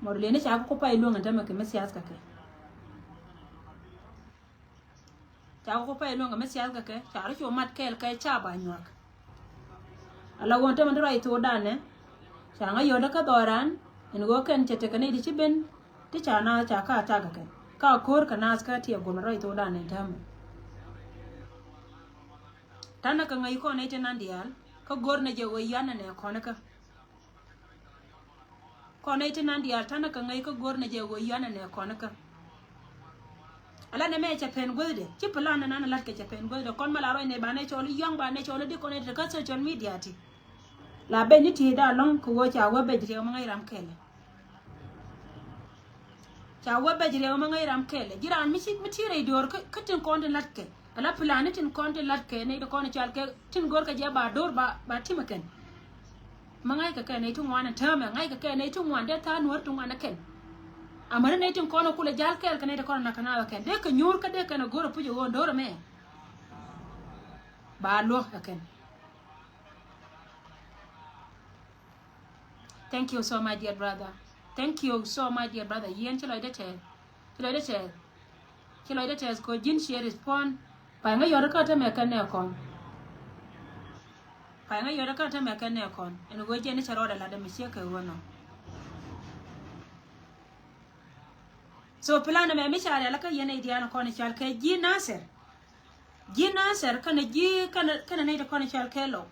morlene cha ko pa ilunga tama ke mesias ka ke cha ko pa ilunga mesias ka ke cha ro mat kel ka cha ba nyak ala wonte man rai to dane cha nga yoda ka doran en go ken chete kane di chiben ti cha na cha ka ta ka ke ka kor ka nas ka ti go rai to dane tama tana ka ngai ko ne tenan dial ka gor na je wo yana ne ko na ka ko ne tenan dial tana ka ngai ka gor na je wo yana ne ko na ka ala ne me cha pen gode ci plan na na lat ke cha pen gode kon mala ro ne ba ne choli yong ba ne choli di ko ne ka social media ti la be ni ti da long ko wo cha wo be jire mo ngai ram kele cha wo be jire mo ngai ram kele jiran mi ti re dor ka tin ko ne lat ke ala plan tin ko ne lat ke ne ko ne chal ke tin gor ka je ba dor ba timaken mangai ka ne tu ngwana tama ngai ka ne tu ngwan de ta nuor tu ngwana ken amara ne tin kono kula jal kel ka ne ko na kana ken de ka nyur ka de ka na gor pujo wo dor me ba lo ken. Thank you so much, dear brother. Thank you so much, dear brother. Yen chelo de che. Chelo de che ko jin share respond. Pa nga yor ka ta me kan ne kon. Pa nga yor ka ta me kan ne kon. En go je ni charo da la de mi she ka wono. So plan me mi share la ka yen idea na kon chal ke ji Nasser. Ji Nasser kana ji kana ne de kon chal ke lo.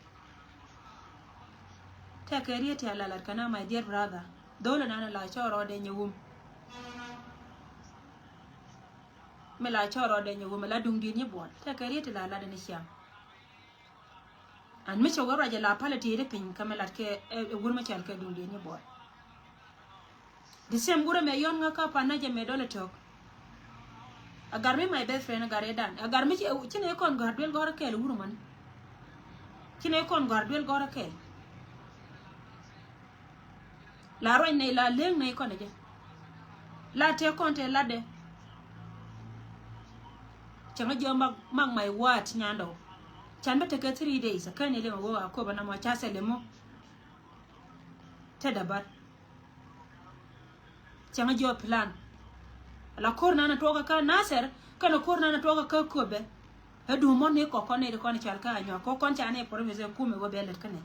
Ta kariye ta lalar kana my dear brother dole na la choro de nyum me la choro de nyum la dung di ni bon ta kariye ta lalar de ni sha an me chogo raja la palati de pin kamela ke gurma chal ke dung di ni bon disem gura me yon nga ka pana je me dole tok agar me my best friend agar edan agar me chine kon gardwel gor ke lu man chine kon gardwel gor ke la roy ne la leng ne ko ne la te konte la de chama jo mag my wat nyando chamba te 3 days akane le wo ko bana ma chase le mo te dabar chama jo plan la korna na toka ka Nasser kana korna na toka ka kobe edu mo ne ko ne ko ne chalka anyo ko kon chane promise kume go belet kane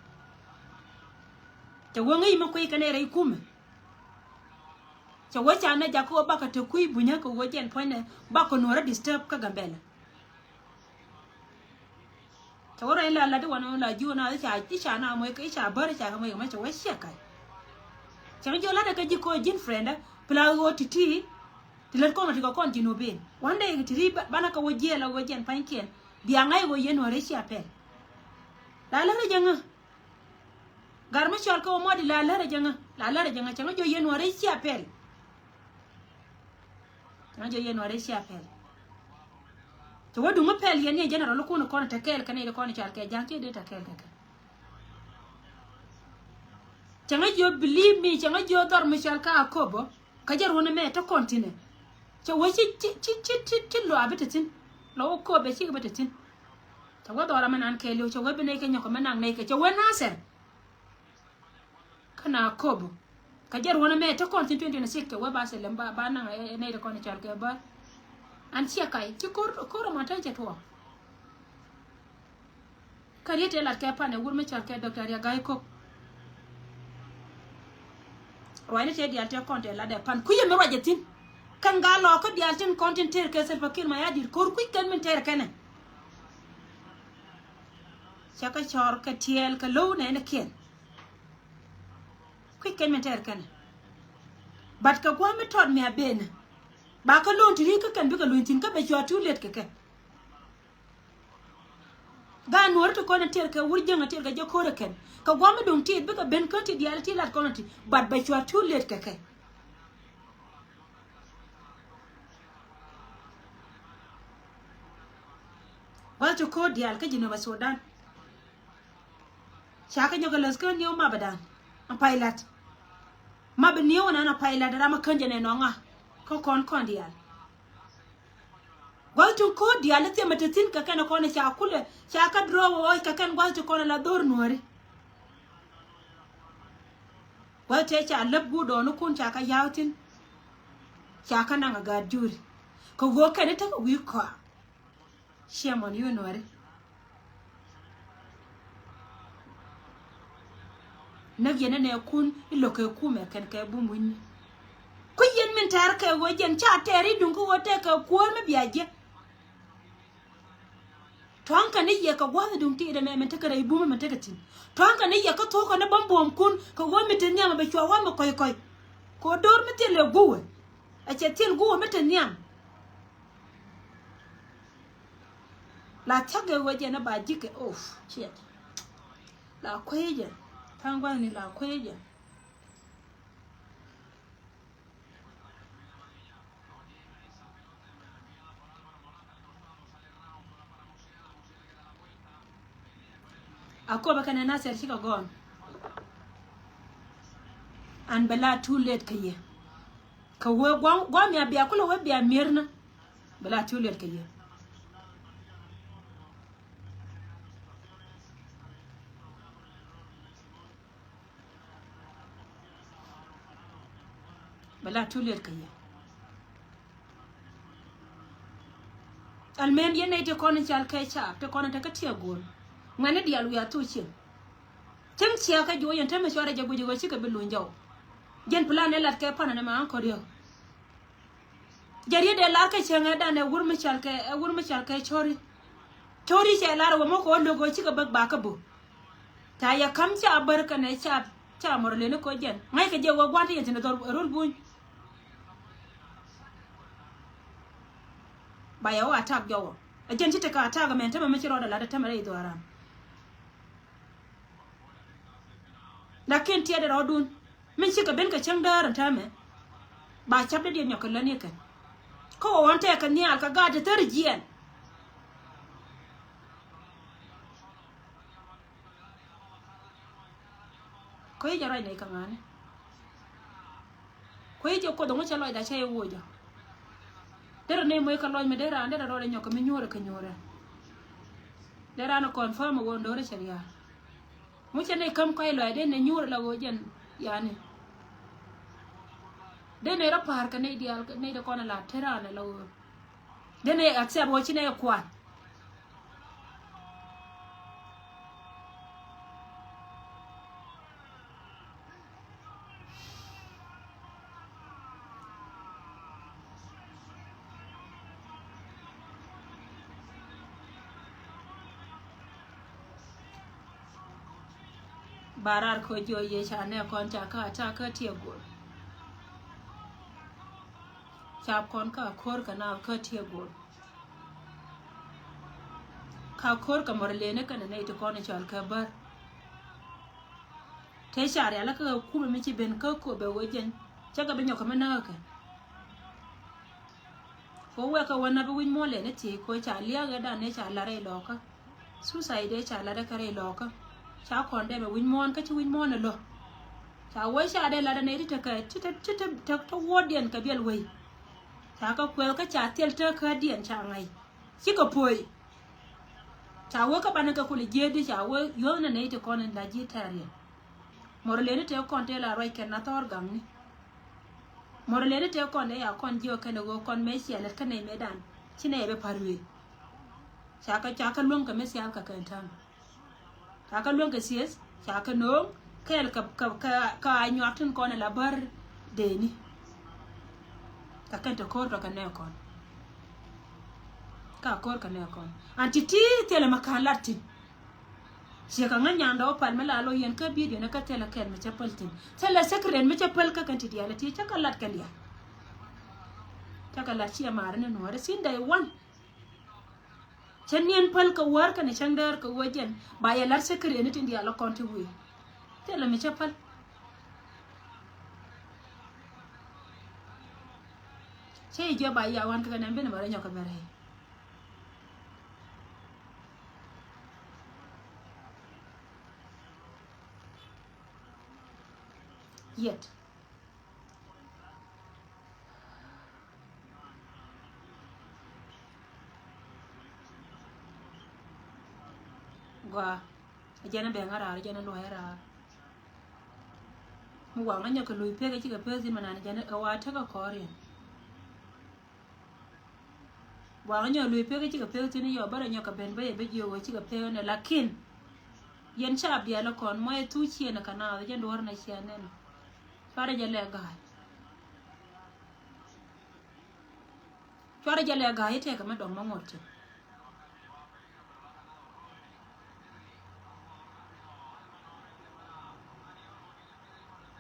te wongi ma koy kane ray kume te wacha na jako baka te kuy bunya ko wojen pone bako nora disturb ka gambela te wora ila la de wana la juna cha tisha na mo ke cha bar cha mo ma cha washa kai cha jo la de ka jiko jin friend pla go titi tilet ko ma ko jino ben wande tiri bana ka wojela wojen panken biya ngai go yen wore chi apel la la janga garma chol ko modi la la janga cha jo yen wore chi apel na jo yen wore chi apel to wadu ma pel yen ne general ko no kono takel kane ko no chal ke janke de takel ka changa jo believe me changa jo dor mi chal ka akobo ka jar wona me to continue cha wo chi lo abitatin lo ko be chi abitatin cha wo dora manan ke lo cha wo be ne ke nyako manan ne ke cha wo Nasser kana akobo ka jar wona me to continue 2026 ke wo ba se lamba ba nan ne de ko no chal ke ba an sia kai ci ko ma tan ci to kariyete la ke pane wurme chal ke docteur ya gay ko wayne te dial te konte la de pan ku yeme rojetin kan ga lo ko dial tin kontin ter ke sel fakir ma ya dir ko ku kan men ter kene chaka chor ka tiel ka lo ne ne ken ku kan men ter kene bat ka gwa me tod me abena ba ka lon tiri ka kan bi ka lon tin ka be jwa tu let ka ga nuor to ko na ter ka wurjanga ter ka jokore ken ka gwa me dong ti bi ka ben ka ti dial ti lat ko na ti bat be jwa tu let ka wal to ko dial ka jino ba Sudan shaka nyoga lasko niyo mabadan an pilot mabe niyo na pilot da ma kanje ne no nga kon dial wal to ko dial te matatin ka kana ko na sha kule sha ka draw o ka kan wal to ko la dor nuori wa te cha lab gu do no kun cha ka yautin cha ka na ga juri ko go ka ne ta wi ko shame on you no re na yene ne kun ilo ke ku me ken ke bu mun ko yen min tar ke wo jen cha teri dun ko wote ka ko me biaje tonka ne ye ka gwa dun ti de me men ta ka rai bu me ta ka tin tonka ne ye ka to ko na bambom kun ko wo mi tin nyama be chwa wa me koy koy ko dor mi tin le guwe a che tin guwe mi tin nyam la chage wo jen na ba jike of shit la kweje tangwa ni la kweje akoba kana na ser shika gon an bela too late kaye ka wo gwa mi abia kula wo bia mirna bela too late kaye bela too late kaye almem yene te kono chal kai cha te kono te ka tie gon ngane dial wi atu chin tim chia ka jo yen te me chore jabu jigo chika bilu njaw jen plan elat ke pana ne ma an koryo jari de lar ka chenga da ne wurmi chal ke chori che lar wo mo ko logo chika bag ba ka bu ta ya kam cha barka ne cha morle ne ko jen ngai ka je wo gwante yen ne dor rul buñ ba ya wa tag jowo jen chite ka tag men te me chiro da la da tamare do aram lakin tiede rodun min chika ben ka chang daran tame ba chapde de nyok la ne kan ko wonte ka ni al ka ga de ter jien ko yi jaray ne ka ngane ko yi ko do mo chalo da chay woja der ne moy ka loñ me dera ande da do nyok me nyore ka nyore dera no confirm go ndore sharia mu chene kam koy lo de ne nyure la go jen yani de ne ra par ka ne dial ne de kona la terana la wo de ne accept wo chine kwa barar ko jo ye chane kon cha ka tie go chap kon ka khor ka na ka tie go ka khor ka morle ne kana ne to kon chal ka bar te share ala ka ku me chi ben ka ko be wojen cha ga benyo ka mana ka ko we ka wana be win mole ne ti ko cha liya ga da ne cha la re lo ka suicide cha la da ka re lo ka cha kon de be win mon ka chi win mon lo cha we cha de la da ne ti ka ta wodien ka bel we cha ka kwel ka cha tel ta ka dien cha ngai chi ka poi cha we ka ban ka ku le je di cha we yo na ne ti kon la ji tare morle ne te kon te la roi ken na tor gam ni morle ne te kon ya kon jo ka ne go kon me sia le ka ne me dan chi ne be parwe cha ka lon ka me sia ka kan tam cha ka lon ka sies cha ka no kel ka nyatun kon la bar de ni ka kan to kor ka ne kon ka kor ka ne kon anti ti tele makalati she ka nganya ndo pal mala lo yen ka bi de na ka tele kel me chapaltin tele sekren me chapal ka kan ti diala ti cha kalat ka dia cha kalat chi amar ne no re sin dai wan chen yen pal ka war ka ne chandar ka wajen ba ya lar sekren ti diala kon ti wi tele me chapal che je ba ya wan ka ne be ne bare nyoka bare yet gwa ajana be ngara ajana lo era mu wa nganya ka lui pe ga chi ga pe zin manana jane ka wa ta ka korin wa nganya lui pe ga chi ga pe tin yo bara nya ka ben be yo wa chi ga pe ne lakin yen cha bia la kon mo e tu chi na kana je ndor na chi ne fare je le ga fare je le ga ite ka ma dong ma ngot